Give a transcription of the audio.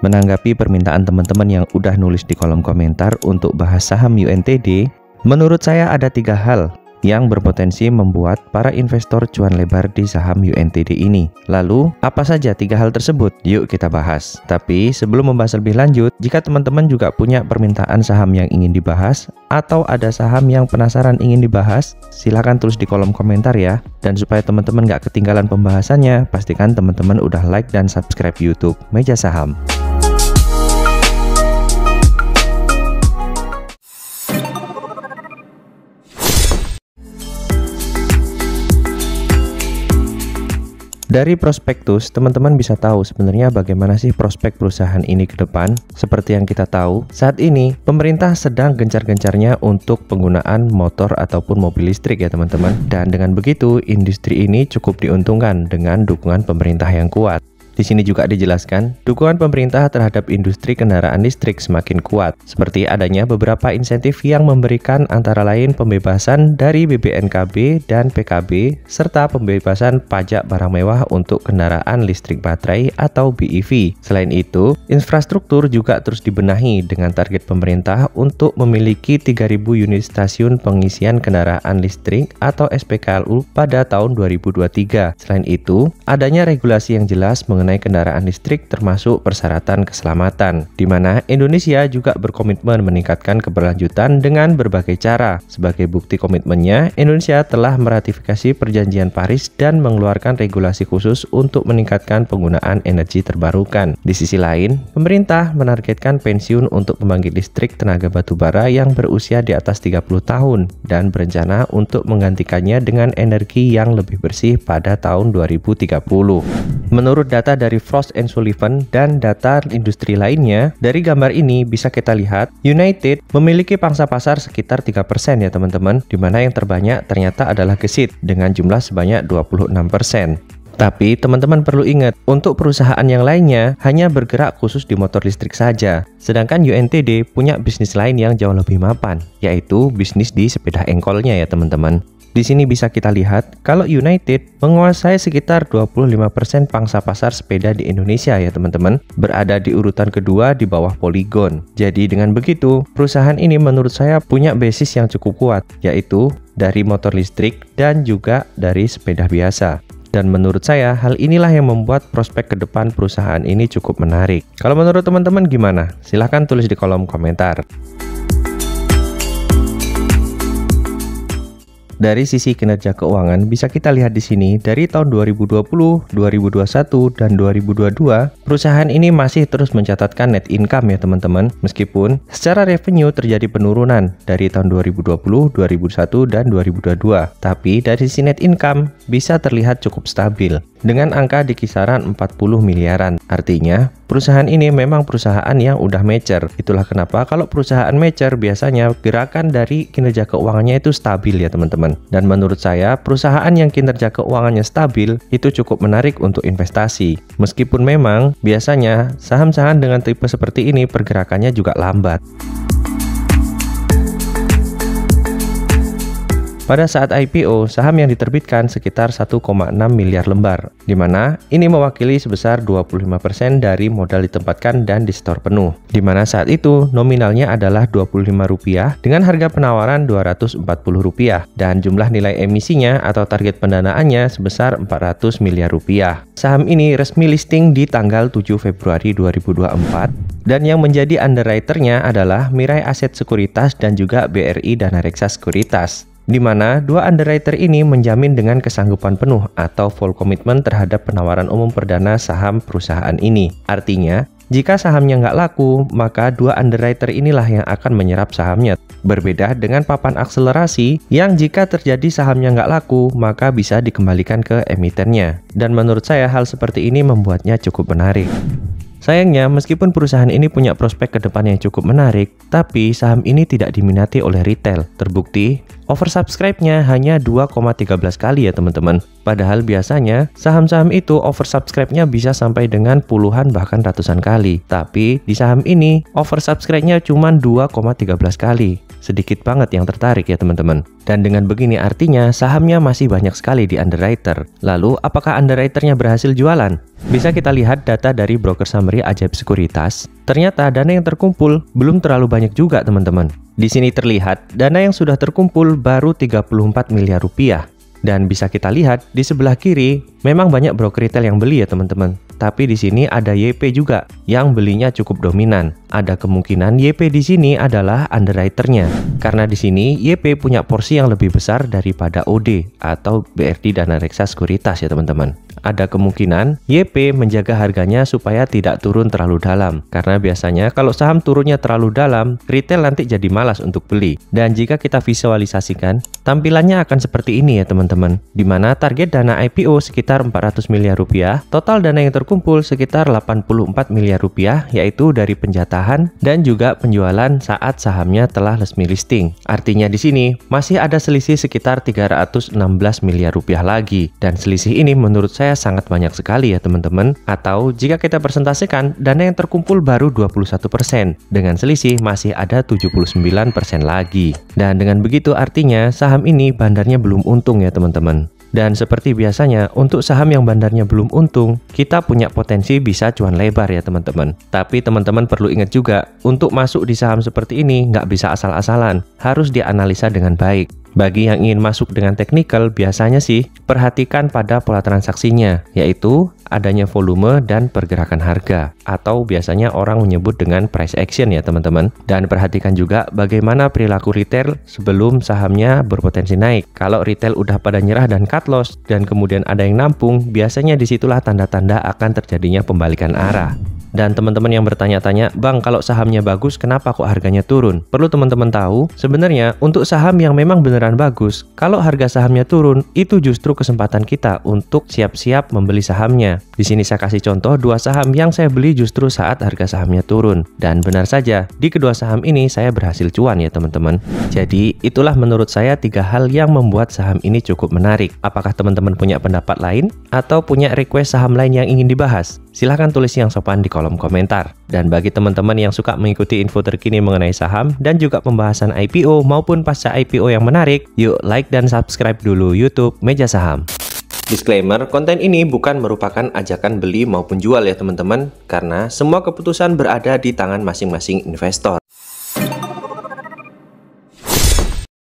Menanggapi permintaan teman-teman yang udah nulis di kolom komentar untuk bahas saham UNTD, menurut saya ada 3 hal yang berpotensi membuat para investor cuan lebar di saham UNTD ini. Lalu, apa saja 3 hal tersebut? Yuk kita bahas. Tapi sebelum membahas lebih lanjut, jika teman-teman juga punya permintaan saham yang ingin dibahas, atau ada saham yang penasaran ingin dibahas, silahkan tulis di kolom komentar ya. Dan supaya teman-teman gak ketinggalan pembahasannya, pastikan teman-teman udah like dan subscribe YouTube Meja Saham. Dari prospektus, teman-teman bisa tahu sebenarnya bagaimana sih prospek perusahaan ini ke depan. Seperti yang kita tahu, saat ini pemerintah sedang gencar-gencarnya untuk penggunaan motor ataupun mobil listrik ya teman-teman. Dan dengan begitu, industri ini cukup diuntungkan dengan dukungan pemerintah yang kuat. Di sini juga dijelaskan, dukungan pemerintah terhadap industri kendaraan listrik semakin kuat, seperti adanya beberapa insentif yang memberikan antara lain pembebasan dari BBNKB dan PKB, serta pembebasan pajak barang mewah untuk kendaraan listrik baterai atau BEV. Selain itu, infrastruktur juga terus dibenahi dengan target pemerintah untuk memiliki 3.000 unit stasiun pengisian kendaraan listrik atau SPKLU pada tahun 2023. Selain itu, adanya regulasi yang jelas mengenai kendaraan listrik termasuk persyaratan keselamatan, di mana Indonesia juga berkomitmen meningkatkan keberlanjutan dengan berbagai cara. Sebagai bukti komitmennya, Indonesia telah meratifikasi Perjanjian Paris dan mengeluarkan regulasi khusus untuk meningkatkan penggunaan energi terbarukan. Di sisi lain, pemerintah menargetkan pensiun untuk pembangkit listrik tenaga batubara yang berusia di atas 30 tahun dan berencana untuk menggantikannya dengan energi yang lebih bersih pada tahun 2030. Menurut data dari Frost & Sullivan dan data industri lainnya, dari gambar ini bisa kita lihat United memiliki pangsa pasar sekitar 3% ya teman-teman, di mana yang terbanyak ternyata adalah Gesit dengan jumlah sebanyak 26%. Tapi teman-teman perlu ingat, untuk perusahaan yang lainnya hanya bergerak khusus di motor listrik saja. Sedangkan UNTD punya bisnis lain yang jauh lebih mapan, yaitu bisnis di sepeda engkolnya ya teman-teman. Di sini bisa kita lihat kalau United menguasai sekitar 25% pangsa pasar sepeda di Indonesia ya teman-teman, berada di urutan kedua di bawah Polygon. Jadi dengan begitu, perusahaan ini menurut saya punya basis yang cukup kuat, yaitu dari motor listrik dan juga dari sepeda biasa. Dan menurut saya, hal inilah yang membuat prospek ke depan perusahaan ini cukup menarik. Kalau menurut teman-teman gimana? Silahkan tulis di kolom komentar. Dari sisi kinerja keuangan bisa kita lihat di sini dari tahun 2020, 2021, dan 2022 perusahaan ini masih terus mencatatkan net income ya teman-teman, meskipun secara revenue terjadi penurunan dari tahun 2020, 2021, dan 2022. Tapi dari sisi net income bisa terlihat cukup stabil dengan angka di kisaran 40 miliaran. Artinya, perusahaan ini memang perusahaan yang udah mature. Itulah kenapa kalau perusahaan mature biasanya gerakan dari kinerja keuangannya itu stabil ya teman-teman. Dan menurut saya, perusahaan yang kinerja keuangannya stabil itu cukup menarik untuk investasi. Meskipun memang biasanya saham-saham dengan tipe seperti ini pergerakannya juga lambat. Pada saat IPO, saham yang diterbitkan sekitar 1,6 miliar lembar, di mana ini mewakili sebesar 25% dari modal ditempatkan dan di-store penuh. Di mana saat itu nominalnya adalah Rp25 dengan harga penawaran Rp240 dan jumlah nilai emisinya atau target pendanaannya sebesar Rp400 miliar. Saham ini resmi listing di tanggal 7 Februari 2024 dan yang menjadi underwriter-nya adalah Mirae Asset Sekuritas dan juga BRI Dana Reksa Sekuritas, di mana dua underwriter ini menjamin dengan kesanggupan penuh atau full commitment terhadap penawaran umum perdana saham perusahaan ini. Artinya, jika sahamnya nggak laku, maka dua underwriter inilah yang akan menyerap sahamnya. Berbeda dengan papan akselerasi yang jika terjadi sahamnya nggak laku, maka bisa dikembalikan ke emitennya. Dan menurut saya hal seperti ini membuatnya cukup menarik. Sayangnya, meskipun perusahaan ini punya prospek ke depan yang cukup menarik, tapi saham ini tidak diminati oleh retail. Terbukti, oversubscribe-nya hanya 2,13 kali ya teman-teman. Padahal biasanya, saham-saham itu oversubscribe-nya bisa sampai dengan puluhan bahkan ratusan kali. Tapi, di saham ini, oversubscribe-nya cuma 2,13 kali. sedikit banget yang tertarik ya teman-teman. Dan dengan begini artinya sahamnya masih banyak sekali di underwriter. Lalu apakah underwriternya berhasil jualan? Bisa kita lihat data dari broker summary Ajaib Sekuritas. Ternyata dana yang terkumpul belum terlalu banyak juga teman-teman. Di sini terlihat dana yang sudah terkumpul baru 34 miliar rupiah. Dan bisa kita lihat di sebelah kiri memang banyak broker retail yang beli ya teman-teman. Tapi di sini ada YP juga yang belinya cukup dominan. Ada kemungkinan YP di sini adalah underwriternya. Karena di sini YP punya porsi yang lebih besar daripada OD atau BRD Dana Reksa Sekuritas ya teman-teman. Ada kemungkinan YP menjaga harganya supaya tidak turun terlalu dalam. Karena biasanya kalau saham turunnya terlalu dalam, retail nanti jadi malas untuk beli. Dan jika kita visualisasikan, tampilannya akan seperti ini ya teman-teman. Dimana target dana IPO sekitar 400 miliar rupiah, total dana yang terkumpul sekitar 84 miliar rupiah, yaitu dari penjatahan dan juga penjualan saat sahamnya telah resmi listing. Artinya di sini masih ada selisih sekitar 316 miliar rupiah lagi. Dan selisih ini menurut saya sangat banyak sekali ya teman-teman. Atau jika kita persentasikan, dana yang terkumpul baru 21%, dengan selisih masih ada 79% lagi. Dan dengan begitu artinya saham ini bandarnya belum untung ya teman-teman. Dan seperti biasanya, untuk saham yang bandarnya belum untung, kita punya potensi bisa cuan lebar ya teman-teman. Tapi teman-teman perlu ingat juga, untuk masuk di saham seperti ini nggak bisa asal-asalan, harus dianalisa dengan baik. Bagi yang ingin masuk dengan teknikal, biasanya sih perhatikan pada pola transaksinya, yaitu adanya volume dan pergerakan harga, atau biasanya orang menyebut dengan price action ya teman-teman. Dan perhatikan juga bagaimana perilaku retail sebelum sahamnya berpotensi naik. Kalau retail udah pada nyerah dan cut loss, dan kemudian ada yang nampung, biasanya disitulah tanda-tanda akan terjadinya pembalikan arah. Dan teman-teman yang bertanya-tanya, Bang, kalau sahamnya bagus, kenapa kok harganya turun? Perlu teman-teman tahu, sebenarnya untuk saham yang memang beneran bagus, kalau harga sahamnya turun, itu justru kesempatan kita untuk siap-siap membeli sahamnya. Di sini saya kasih contoh 2 saham yang saya beli justru saat harga sahamnya turun. Dan benar saja, di kedua saham ini saya berhasil cuan ya teman-teman. Jadi, itulah menurut saya 3 hal yang membuat saham ini cukup menarik. Apakah teman-teman punya pendapat lain? Atau punya request saham lain yang ingin dibahas? Silahkan tulis yang sopan di kolom komentar. Dan bagi teman-teman yang suka mengikuti info terkini mengenai saham dan juga pembahasan IPO maupun pasca IPO yang menarik, yuk like dan subscribe dulu YouTube Meja Saham. Disclaimer, konten ini bukan merupakan ajakan beli maupun jual ya teman-teman, karena semua keputusan berada di tangan masing-masing investor.